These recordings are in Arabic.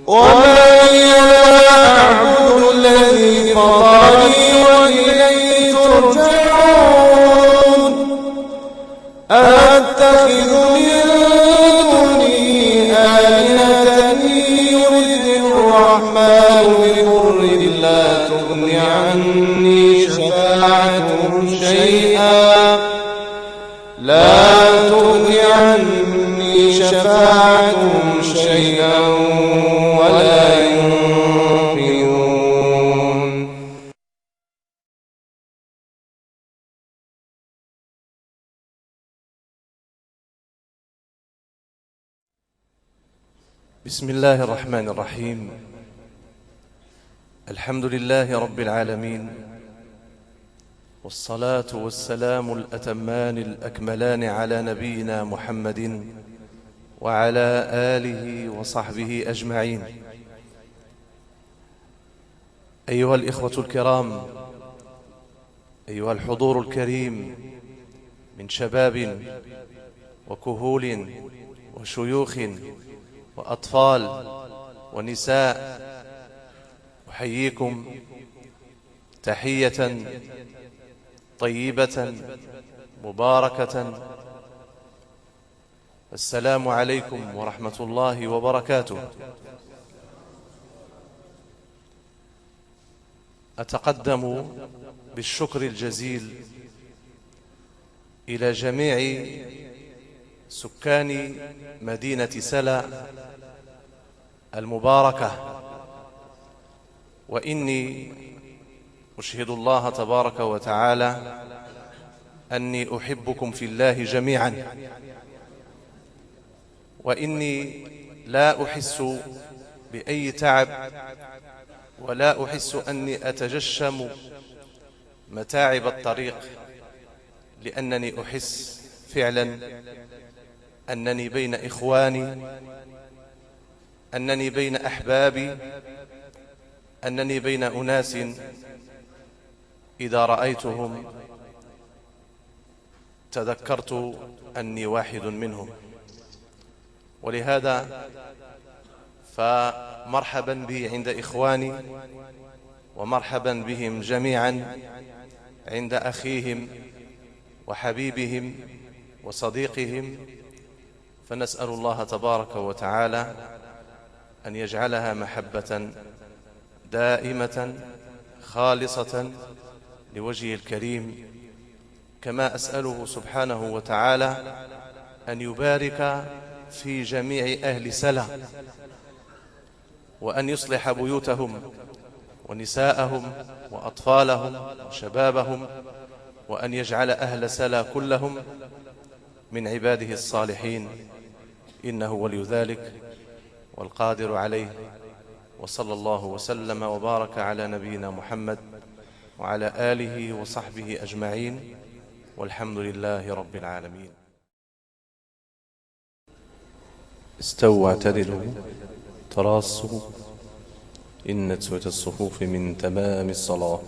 ومن يعبد الذي فطرني وإليه ترجعون أتخذ من دونه آلهة يرد الرحمن بضر لا تغن عني شفاعتهم شيئا ولا ينقذون. بسم الله الرحمن الرحيم. الحمد لله رب العالمين، والصلاة والسلام الأتمان الأكملان على نبينا محمد وعلى آله وصحبه أجمعين. أيها الإخوة الكرام، أيها الحضور الكريم من شباب وكهول وشيوخ وأطفال ونساء، أحييكم تحية طيبة مباركة. السلام عليكم ورحمة الله وبركاته. أتقدم بالشكر الجزيل إلى جميع سكان مدينة سلا المباركة، وإني أشهد الله تبارك وتعالى أني أحبكم في الله جميعا، وإني لا أحس بأي تعب ولا أحس أني أتجشم متاعب الطريق، لأنني أحس فعلا أنني بين إخواني، أنني بين أحبابي، أنني بين أناس إذا رأيتهم تذكرت أني واحد منهم. ولهذا فمرحبا بي عند إخواني، ومرحبا بهم جميعا عند أخيهم وحبيبهم وصديقهم. فنسأل الله تبارك وتعالى أن يجعلها محبة دائمة خالصة لوجهه الكريم، كما أسأله سبحانه وتعالى أن يبارك في جميع أهل سلا، وأن يصلح بيوتهم ونساءهم وأطفالهم وشبابهم، وأن يجعل أهل سلا كلهم من عباده الصالحين، إنه ولي ذلك والقادر عليه. وصلى الله وسلم وبارك على نبينا محمد وعلى آله وصحبه أجمعين، والحمد لله رب العالمين. استووا واعتدلوا تراصوا، إن تسوية الصفوف من تمام الصلاة.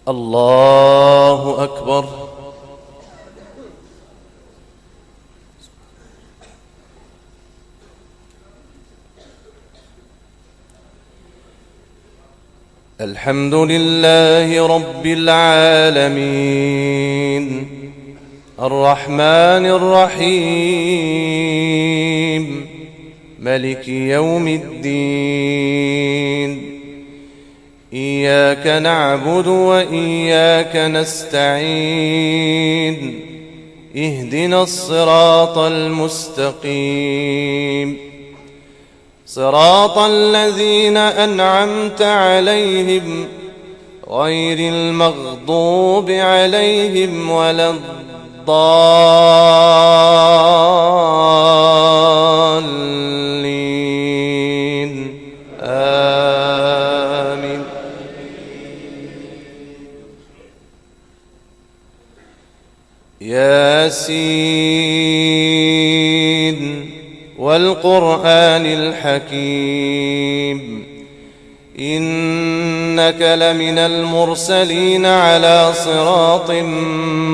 الله أكبر. الحمد لله رب العالمين، الرحمن الرحيم، ملك يوم الدين. إياك نعبد وإياك نستعين، اهدنا الصراط المستقيم، صراط الذين أنعمت عليهم غير المغضوب عليهم ولا الضالين. آمين. ياسين والقرآن الحكيم، إنك لمن المرسلين على صراط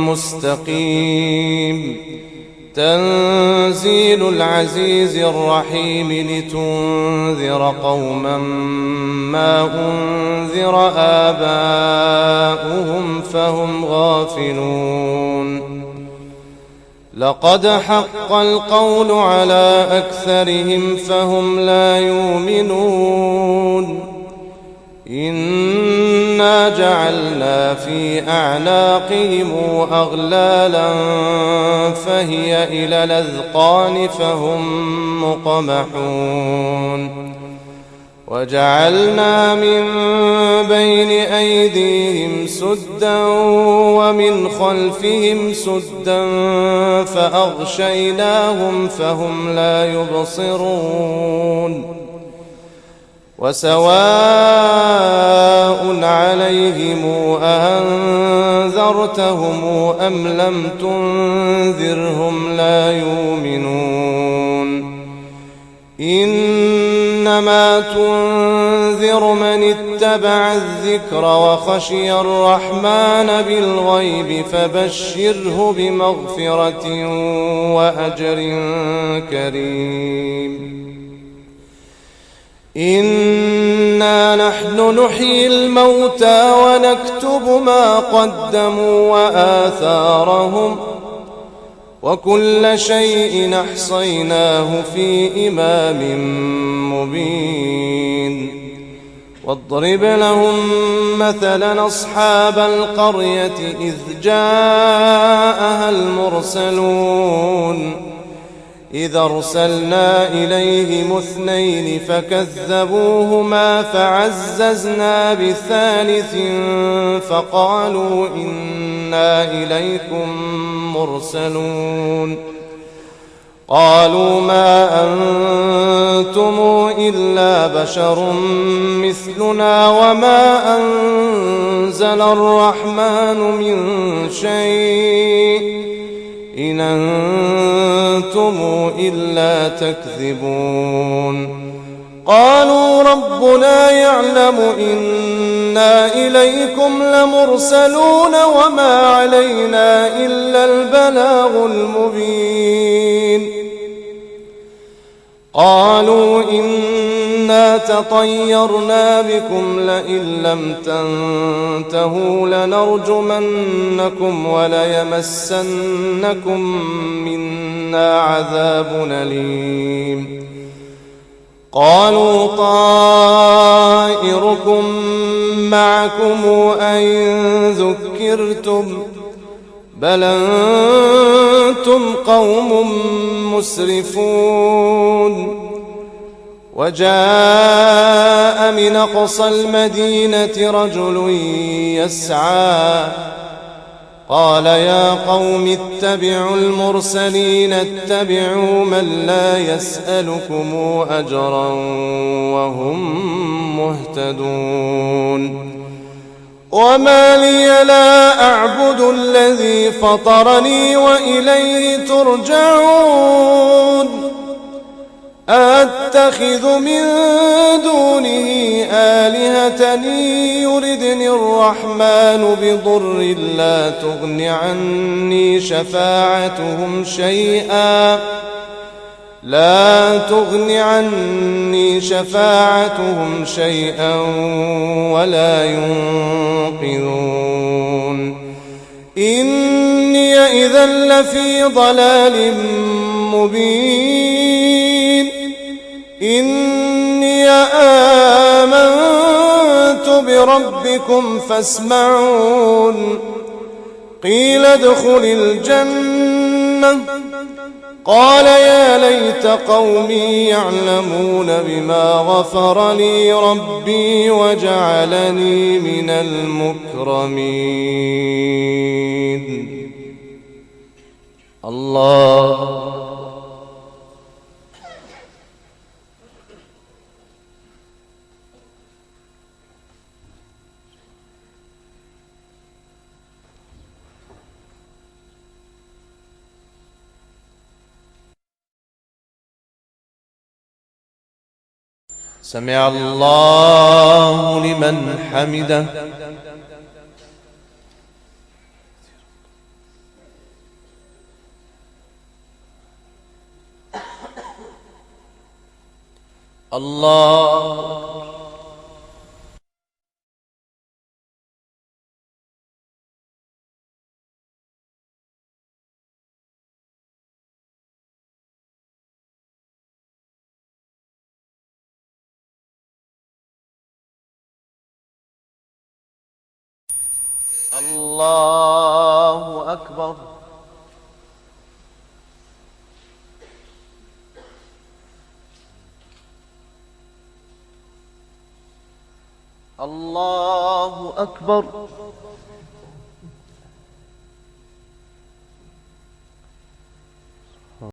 مستقيم. تنزيل العزيز الرحيم لتنذر قوما ما أنذر آباؤهم فهم غافلون لقد حق القول على أكثرهم فهم لا يؤمنون إنا جعلنا في أعناقهم أغلالا فهي إلى الأذقان فهم مقمحون وجعلنا من بين أيديهم سدا ومن خلفهم سدا فأغشيناهم فهم لا يبصرون وسواء عليهم أأنذرتهم أم لم تنذرهم لا يؤمنون إنما تنذر من اتبع الذكر وخشي الرحمن بالغيب فبشره بمغفرة وأجر كريم إنا نحن نحيي الموتى ونكتب ما قدموا وآثارهم وكل شيء أحصيناه في إمام مبين واضرب لهم مثلا أصحاب القرية إذ جاءها المرسلون إذ أرسلنا إليهم 2 فكذبوهما فعززنا بثالث فقالوا إنا إليكم مرسلون قالوا ما أنتم إلا بشر مثلنا وما أنزل الرحمن من شيء إن أنتم إلا تكذبون قالوا ربنا يعلم إنا إليكم لمرسلون وما علينا إلا البلاغ المبين قالوا إنا تطيرنا بكم لئن لم تنتهوا لنرجمنكم وليمسنكم منا عذاب أليم قالوا طائركم معكم أئن ذكرتم بل أنتم قوم مسرفون وجاء من أقصى المدينة رجل يسعى قال يا قوم اتبعوا المرسلين اتبعوا من لا يسألكم أجرا وهم مهتدون وما لي لا أعبد الذي فطرني وإليه ترجعون أتخذ من دونه آلهة يردني الرحمن بضر لا تغن عني شفاعتهم شيئا ولا ينقذون إني إذا لفي ضلال مبين إني آمنت بربكم فاسمعون قيل ادخل الجنة قال يا ليت قومي يعلمون بما غفر لي ربي وجعلني من المكرمين الله سمع الله لمن حمده الله الله أكبر. الله أكبر.